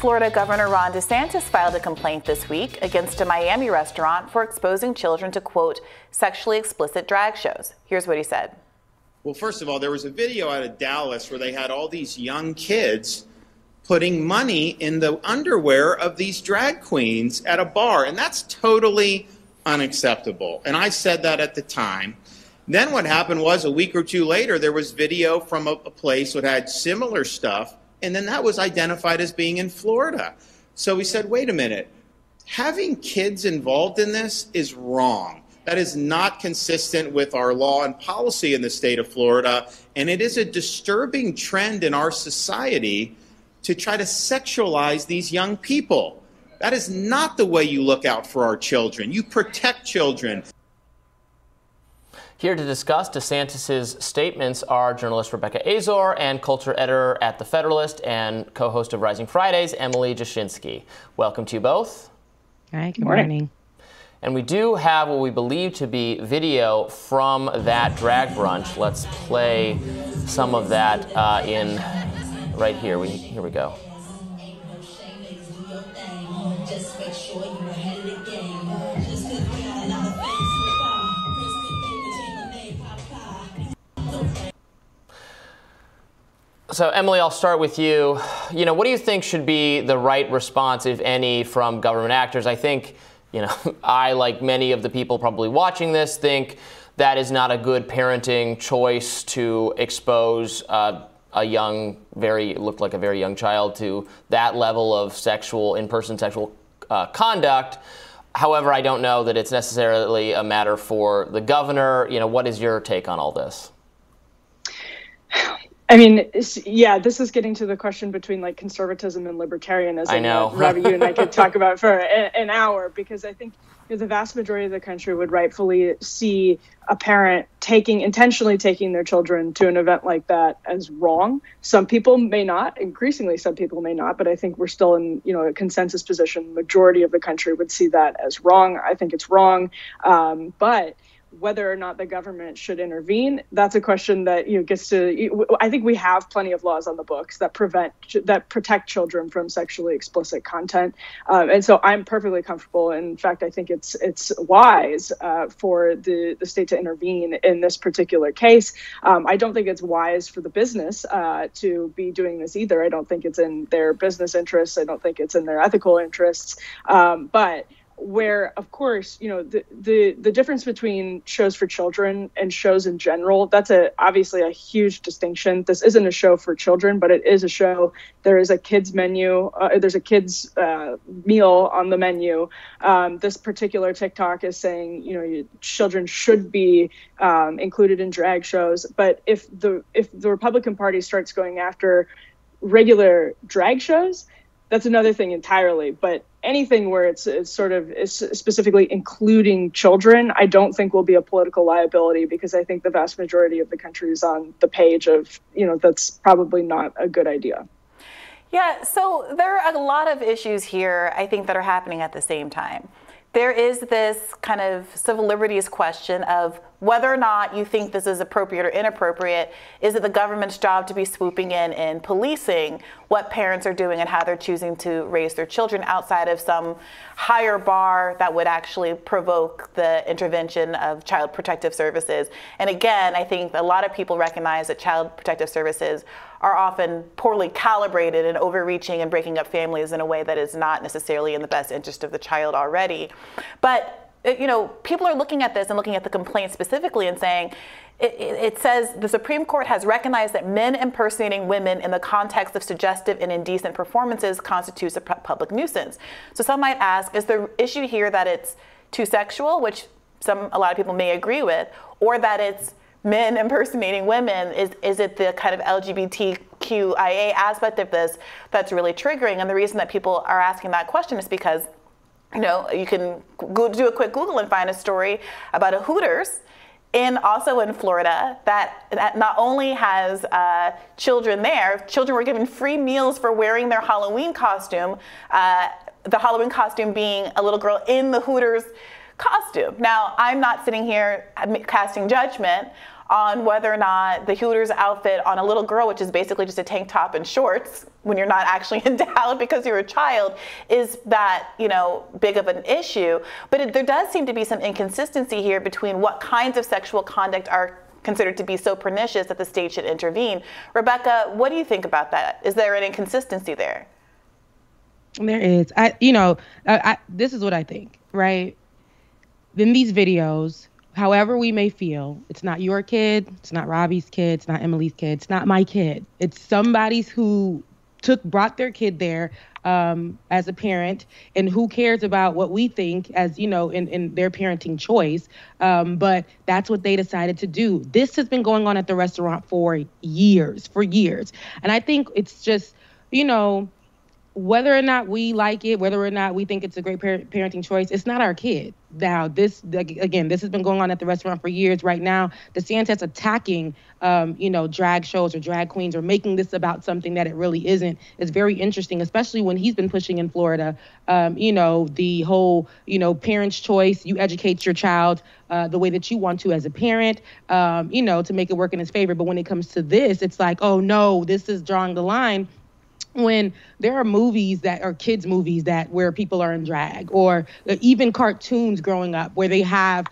Florida Governor Ron DeSantis filed a complaint this week against a Miami restaurant for exposing children to, quote, sexually explicit drag shows. Here's what he said. Well, first of all, there was a video out of Dallas where they had all these young kids putting money in the underwear of these drag queens at a bar, and that's totally unacceptable. And I said that at the time. Then what happened was a week or two later, there was video from a place that had similar stuff, and then that was identified as being in Florida. So we said, wait a minute, having kids involved in this is wrong. That is not consistent with our law and policy in the state of Florida, and it is a disturbing trend in our society to try to sexualize these young people. That is not the way you look out for our children. You protect children. Here to discuss DeSantis' statements are journalist Rebecca Azor and culture editor at The Federalist and co-host of Rising Fridays, Emily Jashinsky. Welcome to you both. Hi, good morning. And we do have what we believe to be video from that drag brunch. Let's play some of that in right here. Here we go. So, Emily, I'll start with you. What do you think should be the right response, if any, from government actors? I think, I, like many of the people probably watching this, think that is not a good parenting choice to expose a young, looked like a very young child to that level of in-person sexual conduct. However, I don't know that it's necessarily a matter for the governor. What is your take on all this? I mean, yeah, this is getting to the question between like conservatism and libertarianism. I know. Robbie, you and I could talk about for an hour, because I think the vast majority of the country would rightfully see a parent intentionally taking their children to an event like that as wrong. Some people may not, increasingly some people may not, but I think we're still in, a consensus position. Majority of the country would see that as wrong. I think it's wrong. But whether or not the government should intervene, that's a question that gets to. I think we have plenty of laws on the books that protect children from sexually explicit content, and so I'm perfectly comfortable. In fact, I think it's wise for the state to intervene in this particular case. I don't think it's wise for the business to be doing this either. I don't think it's in their business interests. I don't think it's in their ethical interests. But where, of course, the difference between shows for children and shows in general, that's obviously a huge distinction. This isn't a show for children, but it is a show. There is a kids menu. There's a kids meal on the menu. This particular TikTok is saying, children should be included in drag shows. But if the Republican Party starts going after regular drag shows, that's another thing entirely. But anything where it's specifically including children, I don't think will be a political liability, because I think the vast majority of the country is on the page of, that's probably not a good idea. Yeah, so there are a lot of issues here, I think, that are happening at the same time. There is this kind of civil liberties question of whether or not you think this is appropriate or inappropriate. Is it the government's job to be swooping in and policing what parents are doing and how they're choosing to raise their children outside of some higher bar that would actually provoke the intervention of Child Protective Services? And again, I think a lot of people recognize that Child Protective Services are often poorly calibrated and overreaching and breaking up families in a way that is not necessarily in the best interest of the child already. But people are looking at this and looking at the complaint specifically and saying, it says the Supreme Court has recognized that men impersonating women in the context of suggestive and indecent performances constitutes a public nuisance. So some might ask, is the issue here that it's too sexual, which a lot of people may agree with, or that it's men impersonating women? Is it the kind of LGBTQIA aspect of this that's really triggering? And the reason that people are asking that question is because you can do a quick Google and find a story about a Hooters also in Florida that not only has children there, children were given free meals for wearing their Halloween costume, the Halloween costume being a little girl in the Hooters costume. Now, I'm not sitting here casting judgment on whether or not the Hooters outfit on a little girl, which is basically just a tank top and shorts when you're not actually endowed because you're a child, is that, big of an issue. But there does seem to be some inconsistency here between what kinds of sexual conduct are considered to be so pernicious that the state should intervene. Rebecca, what do you think about that? Is there an inconsistency there? There is. This is what I think, right? In these videos, however we may feel, it's not your kid, it's not Robbie's kid, it's not Emily's kid, it's not my kid. It's somebody's who brought their kid there as a parent, and who cares about what we think as, in their parenting choice. But that's what they decided to do. This has been going on at the restaurant for years. And I think it's just, whether or not we like it, whether or not we think it's a great parenting choice, it's not our kid. Now, this has been going on at the restaurant for years. Right now, DeSantis attacking, drag shows or drag queens, or making this about something that it really isn't, is very interesting, especially when he's been pushing in Florida, the whole, parent's choice. You educate your child the way that you want to as a parent, to make it work in his favor. But when it comes to this, it's like, oh, no, this is drawing the line. When there are movies that are kids' movies where people are in drag, or even cartoons growing up where they have,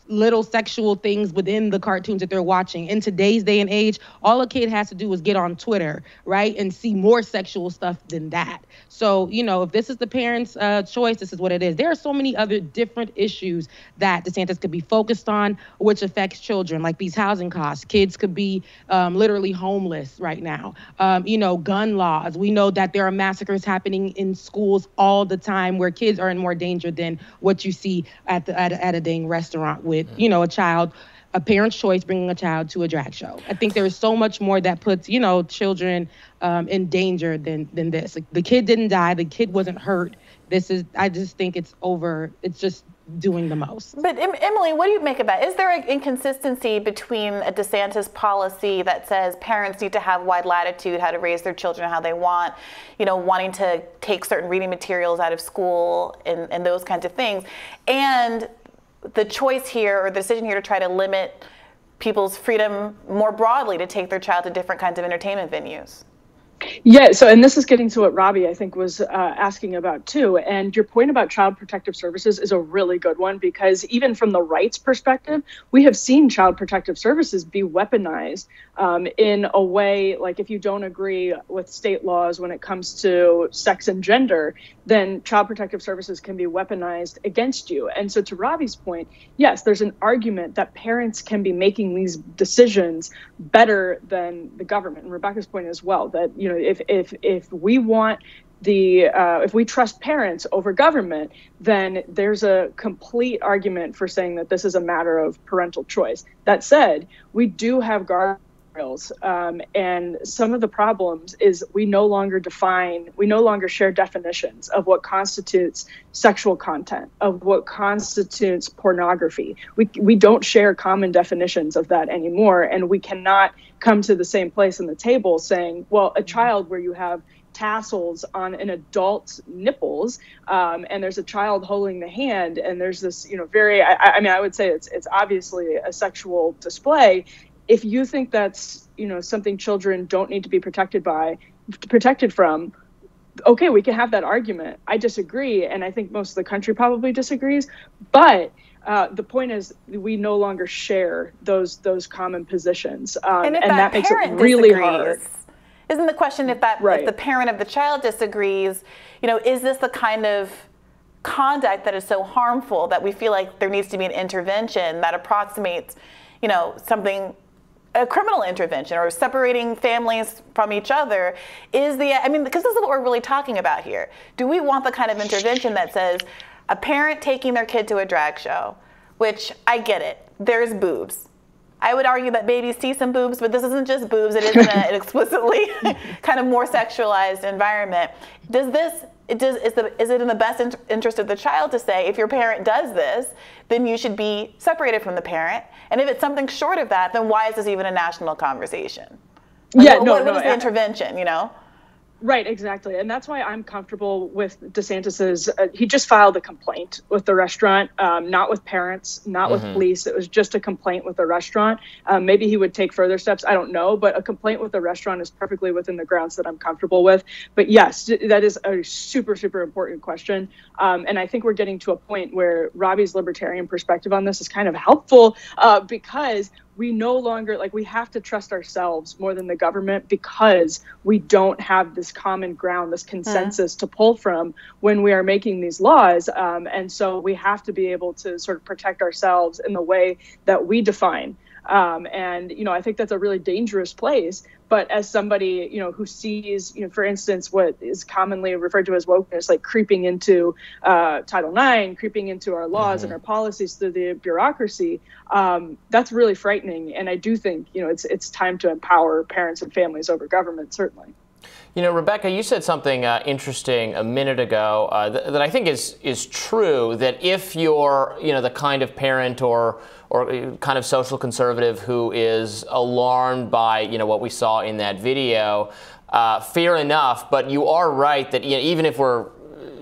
little sexual things within the cartoons that they're watching. In today's day and age, all a kid has to do is get on Twitter, right, and see more sexual stuff than that. So, if this is the parents' choice, this is what it is. There are so many other different issues that DeSantis could be focused on, which affects children, like these housing costs. Kids could be literally homeless right now. Gun laws. We know that there are massacres happening in schools all the time where kids are in more danger than what you see at a dang restaurant with, a parent's choice bringing a child to a drag show. I think there's so much more that puts, children in danger than this. Like, the kid didn't die. The kid wasn't hurt. I just think it's over. It's just doing the most. But Emily, what do you make of that? Is there an inconsistency between a DeSantis policy that says parents need to have wide latitude how to raise their children how they want, wanting to take certain reading materials out of school and those kinds of things, and the choice here, or the decision here, to try to limit people's freedom more broadly to take their child to different kinds of entertainment venues? Yeah, and this is getting to what Robbie, I think, was asking about too. And your point about Child Protective Services is a really good one, because even from the rights perspective, we have seen Child Protective Services be weaponized in a way, like if you don't agree with state laws when it comes to sex and gender, then Child Protective Services can be weaponized against you. And so to Robbie's point, yes, there's an argument that parents can be making these decisions better than the government. And Rebecca's point as well, that, if we want if we trust parents over government, then there's a complete argument for saying that this is a matter of parental choice. That said, we do have guardrails, and some of the problems is we no longer share definitions of what constitutes sexual content, of what constitutes pornography. We don't share common definitions of that anymore, and we cannot come to the same place on the table saying, well, a child where you have tassels on an adult's nipples, and there's a child holding the hand, and there's this, I would say it's obviously a sexual display. If you think that's, something children don't need to be protected from, okay, we can have that argument. I disagree, and I think most of the country probably disagrees, but the point is we no longer share those common positions, and that makes it really hard. Isn't the question if the parent of the child disagrees, is this the kind of conduct that is so harmful that we feel like there needs to be an intervention that approximates, a criminal intervention, or separating families from each other? Because this is what we're really talking about here. Do we want the kind of intervention that says a parent taking their kid to a drag show, which I get it, there's boobs. I would argue that babies see some boobs, but this isn't just boobs. It is in an explicitly kind of more sexualized environment. Is it in the best interest of the child to say, if your parent does this, then you should be separated from the parent? And if it's something short of that, then why is this even a national conversation? What is the intervention, Right, exactly. And that's why I'm comfortable with DeSantis's, he just filed a complaint with the restaurant, not with parents, not with police. It was just a complaint with the restaurant. Maybe he would take further steps. I don't know, but a complaint with the restaurant is perfectly within the grounds that I'm comfortable with. But yes, that is a super, super important question. And I think we're getting to a point where Robbie's libertarian perspective on this is kind of helpful because we no longer, like, we have to trust ourselves more than the government because we don't have this common ground, this consensus to pull from when we are making these laws. And so we have to be able to sort of protect ourselves in the way that we define. And, you know, I think that's a really dangerous place. But as somebody, you know, who sees, you know, for instance, what is commonly referred to as wokeness, like creeping into Title IX, creeping into our laws and our policies through the bureaucracy, that's really frightening. And I do think, you know, it's time to empower parents and families over government, certainly. You know, Rebecca, you said something interesting a minute ago that I think is true, that if you're, you know, the kind of parent or kind of social conservative who is alarmed by, you know, what we saw in that video, fair enough, but you are right that, you know, even if we're,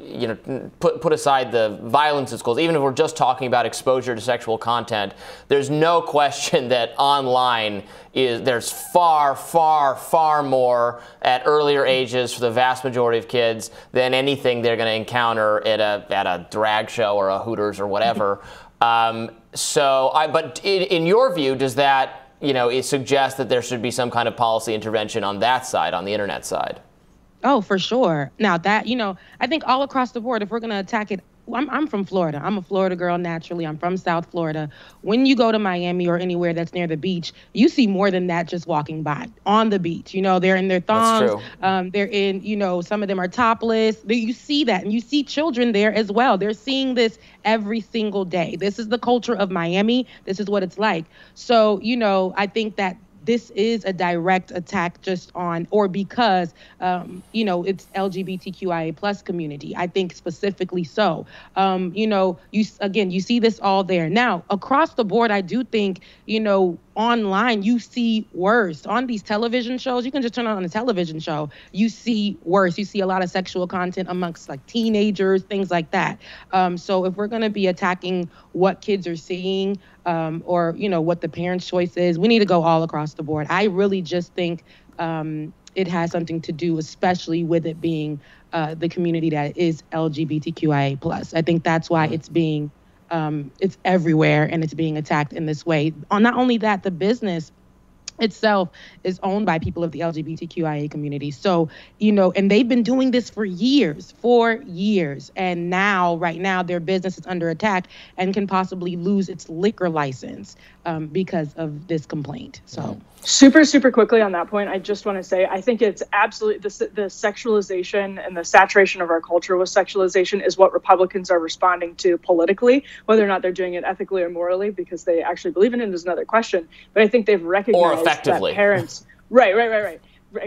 you know, put aside the violence in schools, even if we're just talking about exposure to sexual content, there's no question that online there's far, far, far more at earlier ages for the vast majority of kids than anything they're going to encounter at a drag show or a Hooters or whatever. But in your view, does that, you know, it suggest that there should be some kind of policy intervention on that side, on the internet side? Oh, for sure. Now that, you know, I think all across the board, if we're going to attack it, I'm from Florida. I'm a Florida girl naturally. I'm from South Florida. When you go to Miami or anywhere that's near the beach, you see more than that just walking by on the beach. You know, they're in their thongs. They're in, you know, some of them are topless. You see that. And you see children there as well. They're seeing this every single day. This is the culture of Miami. This is what it's like. So, you know, I think that this is a direct attack just on, or because, you know, it's LGBTQIA plus community. I think specifically so. You know, you see this all there. Now, across the board, I do think, you know, online, you see worse. On these television shows, you can just turn on a television show, you see worse. You see a lot of sexual content amongst like teenagers, things like that. So if we're going to be attacking what kids are seeing, or, you know, what the parents' choice is, we need to go all across the board. I really just think it has something to do, especially with it being the community that is LGBTQIA plus. I think that's why it's being it's everywhere and it's being attacked in this way. Not only that, the business itself is owned by people of the LGBTQIA community. So, you know, and they've been doing this for years. And now, right now, their business is under attack and can possibly lose its liquor license because of this complaint. So super, super quickly on that point, I just want to say, I think it's absolutely the sexualization and the saturation of our culture with sexualization is what Republicans are responding to politically. Whether or not they're doing it ethically or morally because they actually believe in it is another question. But I think they've recognized that parents, right.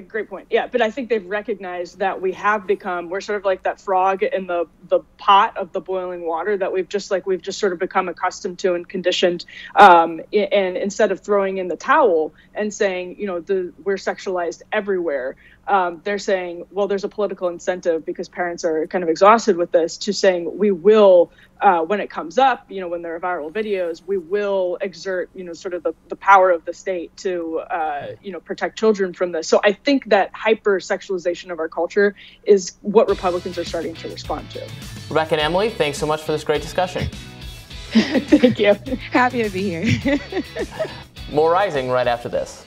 Great point. Yeah, but I think they've recognized that we're sort of like that frog in the pot of the boiling water that we've just sort of become accustomed to and conditioned. And instead of throwing in the towel and saying, you know, we're sexualized everywhere, they're saying, well, there's a political incentive because parents are kind of exhausted with this to saying we will, when it comes up, you know, when there are viral videos, we will exert, you know, sort of the power of the state to, you know, protect children from this. So I think that hyper-sexualization of our culture is what Republicans are starting to respond to. Rebecca and Emily, thanks so much for this great discussion. Thank you. Happy to be here. More Rising right after this.